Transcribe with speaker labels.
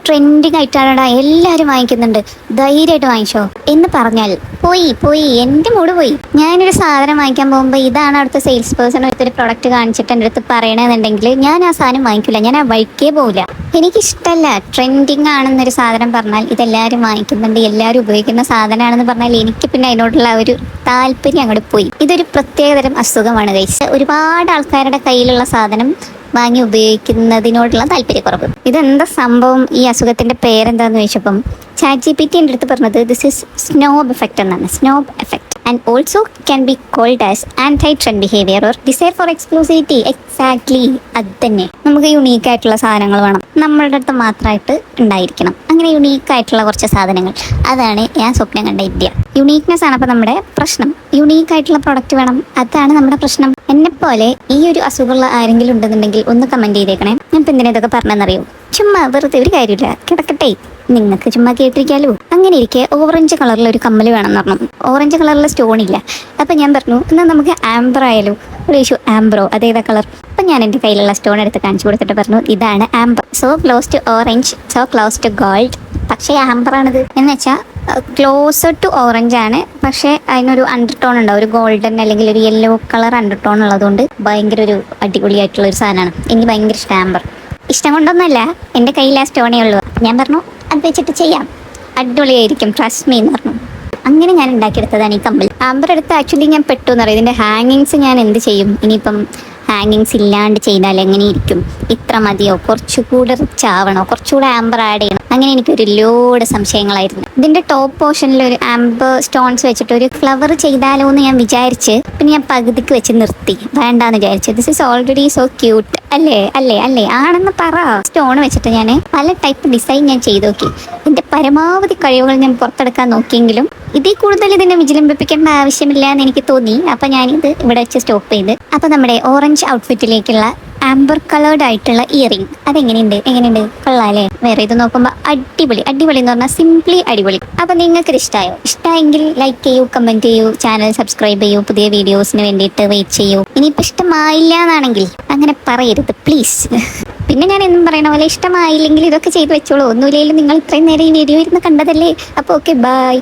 Speaker 1: Trending ആയിട്ടാണ് എല്ലാവരും വാങ്ങിക്കുന്നുണ്ട്, ധൈര്യമായിട്ട് വാങ്ങിച്ചോ എന്ന് പറഞ്ഞാൽ പോയി എൻ്റെ മൂഡ് പോയി. ഞാനൊരു സാധനം വാങ്ങിക്കാൻ പോകുമ്പോൾ ഇതാണ് അവിടുത്തെ സെയിൽസ് പേഴ്സൺ ഒരു പ്രൊഡക്റ്റ് കാണിച്ചിട്ട് എൻ്റെ അടുത്ത് പറയണമെന്നുണ്ടെങ്കിൽ ഞാൻ ആ സാധനം വാങ്ങിക്കില്ല, ഞാൻ ആ വഴിക്കേ പോകില്ല. എനിക്കിഷ്ടമല്ല. ട്രെൻഡിങ് ആണെന്നൊരു സാധനം പറഞ്ഞാൽ ഇതെല്ലാവരും വാങ്ങിക്കുന്നുണ്ട്, എല്ലാവരും ഉപയോഗിക്കുന്ന സാധനമാണെന്ന് പറഞ്ഞാൽ എനിക്ക് പിന്നെ അതിനോടുള്ള ഒരു താല്പര്യം അങ്ങോട്ട് പോയി. ഇതൊരു പ്രത്യേകതരം അസുഖമാണ് ഗൈസ്. ഒരുപാട് ആൾക്കാരുടെ കയ്യിലുള്ള സാധനം വാങ്ങി ഉപയോഗിക്കുന്നതിനോടുള്ള താല്പര്യക്കുറവ്. ഇതെന്താ സംഭവം? ഈ അസുഖത്തിന്റെ പേരെന്താന്ന് ചോദിച്ചപ്പം ChatGPT എൻ്റെ അടുത്ത് പറഞ്ഞത് ദിസ് ഇസ് സ്നോബ് എഫക്റ്റ് എന്നാണ്. Snob effect and also can be called as anti trend behaviour or desire for exclusivity. Exactly അത് തന്നെ. നമുക്ക് യുണീക്ക് ആയിട്ടുള്ള സാധനങ്ങൾ വേണം, നമ്മളുടെ അടുത്ത് മാത്രമായിട്ട് ഉണ്ടായിരിക്കണം. അങ്ങനെ യുണീക്ക് ആയിട്ടുള്ള കുറച്ച് സാധനങ്ങൾ, അതാണ് ഞാൻ സ്വപ്നം കണ്ട ഇന്ത്യ. യുണീക്നെസ് ആണ് അപ്പോൾ നമ്മുടെ പ്രശ്നം. യുണീക്ക് ആയിട്ടുള്ള പ്രൊഡക്റ്റ് വേണം, അതാണ് നമ്മുടെ പ്രശ്നം. എന്നെപ്പോലെ ഈ ഒരു അസുഖമുള്ള ആരെങ്കിലും ഉണ്ടെന്നുണ്ടെങ്കിൽ ഒന്ന് കമൻറ്റ് ചെയ്തേക്കണേ. ഞാൻ ഇപ്പം എന്തിനാ ഇതൊക്കെ പറഞ്ഞെന്നറിയോ? ചുമ്മാ വെറുതെ ഒരു കാര്യമില്ല, കിടക്കട്ടെ, നിങ്ങൾക്ക് ചുമ്മാ കേട്ടിരിക്കാലോ. അങ്ങനെ ഇരിക്കെ ഓറഞ്ച് കളറിൽ ഒരു കമ്മൽ വേണമെന്ന് പറഞ്ഞു. ഓറഞ്ച് കളറിൽ സ്റ്റോൺ ഇല്ല. അപ്പം ഞാൻ പറഞ്ഞു എന്നാൽ നമുക്ക് ആംബർ ആയാലോ. ഒരു ഇഷ്യൂ ആംബ്രോ, അതേതാ കളർ? അപ്പം ഞാൻ എൻ്റെ കയ്യിലുള്ള സ്റ്റോൺ എടുത്ത് കാണിച്ചു കൊടുത്തിട്ട് പറഞ്ഞു ഇതാണ് amber. So close to orange, so close to gold. പക്ഷേ ആംബറാണിത് എന്ന് വെച്ചാൽ ക്ലോസർ ടു ഓറഞ്ച് ആണ്, പക്ഷേ അതിനൊരു അണ്ടർടോൺ ഉണ്ടാവും, ഒരു ഗോൾഡൻ അല്ലെങ്കിൽ ഒരു യെല്ലോ കളർ അണ്ടർടോൺ ഉള്ളതുകൊണ്ട് ഭയങ്കര ഒരു അടിപൊളിയായിട്ടുള്ള ഒരു സാധനമാണ്. എനിക്ക് ഭയങ്കര ഇഷ്ടം ആംബർ. ഇഷ്ടം കൊണ്ടൊന്നുമല്ല, എൻ്റെ കയ്യിൽ ആ സ്റ്റോണേ ഉള്ളൂ. ഞാൻ പറഞ്ഞു അത് വെച്ചിട്ട് ചെയ്യാം, അടിപൊളിയായിരിക്കും, ട്രസ്റ്റ് മീ എന്ന് പറഞ്ഞു. അങ്ങനെ ഞാൻ ഉണ്ടാക്കിയെടുത്തതാണ് ഈ കമ്മൽ. ആംബർ എടുത്ത് ആക്ച്വലി ഞാൻ പെട്ടു എന്നറിയാം. ഇതിൻ്റെ ഹാങ്ങിങ്സ് ഞാൻ എന്ത് ചെയ്യും ഇനിയിപ്പം? ഹാങ്ങിങ്സ് ഇല്ലാണ്ട് ചെയ്താൽ എങ്ങനെ ഇരിക്കും? ഇത്ര മതിയോ? കുറച്ചുകൂടെ റിച്ച് ആവണോ? കുറച്ചുകൂടെ ആംബർ ആഡ് ചെയ്യണം? അങ്ങനെ എനിക്കൊരു ലോഡ് സംശയങ്ങളായിരുന്നു. ഇതിൻ്റെ ടോപ്പ് പോർഷനിൽ ഒരു ആംബർ സ്റ്റോൺസ് വെച്ചിട്ട് ഒരു ഫ്ലവർ ചെയ്താലോ എന്ന് ഞാൻ വിചാരിച്ച് പിന്നെ ഞാൻ പകുതിക്ക് വെച്ച് നിർത്തി, വേണ്ടാന്ന് വിചാരിച്ചു. This is already so cute. അല്ലേ ആണെന്ന് പറ. സ്റ്റോൺ വെച്ചിട്ട് ഞാൻ പല ടൈപ്പ് ഡിസൈൻ ഞാൻ ചെയ്ത് നോക്കി. ഇതിൻ്റെ പരമാവധി കഴിവുകൾ ഞാൻ പുറത്തെടുക്കാൻ നോക്കിയെങ്കിലും ഇതിൽ കൂടുതൽ ഇതിനെ വിജൃംഭിപ്പിക്കേണ്ട ആവശ്യമില്ല എന്ന് എനിക്ക് തോന്നി. അപ്പം ഞാനിത് ഇവിടെ വെച്ച് സ്റ്റോപ്പ് ചെയ്ത്. അപ്പം നമ്മുടെ ഓറഞ്ച് ഔട്ട്ഫിറ്റിലേക്കുള്ള ആംബർ കളേർഡ് ആയിട്ടുള്ള ഇയറിംഗ് എങ്ങനെയുണ്ട്? കൊള്ളാല്ലേ? വേറെ ഇത് നോക്കുമ്പോൾ അടിപൊളി എന്ന് പറഞ്ഞാൽ സിംപ്ലി അടിപൊളി. അപ്പം നിങ്ങൾക്ക് ഇഷ്ടമായെങ്കിൽ ലൈക്ക് ചെയ്യൂ, കമൻറ്റ് ചെയ്യൂ, ചാനൽ സബ്സ്ക്രൈബ് ചെയ്യൂ, പുതിയ വീഡിയോസിന് വേണ്ടിയിട്ട് വെയിറ്റ് ചെയ്യൂ. ഇനിയിപ്പോൾ ഇഷ്ടമായില്ല എന്നാണെങ്കിൽ അങ്ങനെ പറയരുത് പ്ലീസ്. പിന്നെ ഞാൻ എന്നും പറയണ പോലെ ഇഷ്ടമായില്ലെങ്കിൽ ഇതൊക്കെ ചെയ്ത് വെച്ചോളൂ. ഒന്നുമില്ലെങ്കിലും നിങ്ങൾ ഇത്രയും നേരം ഈ വീഡിയോ ഇരുന്ന് കണ്ടതല്ലേ. അപ്പോൾ ഓക്കെ, ബൈ.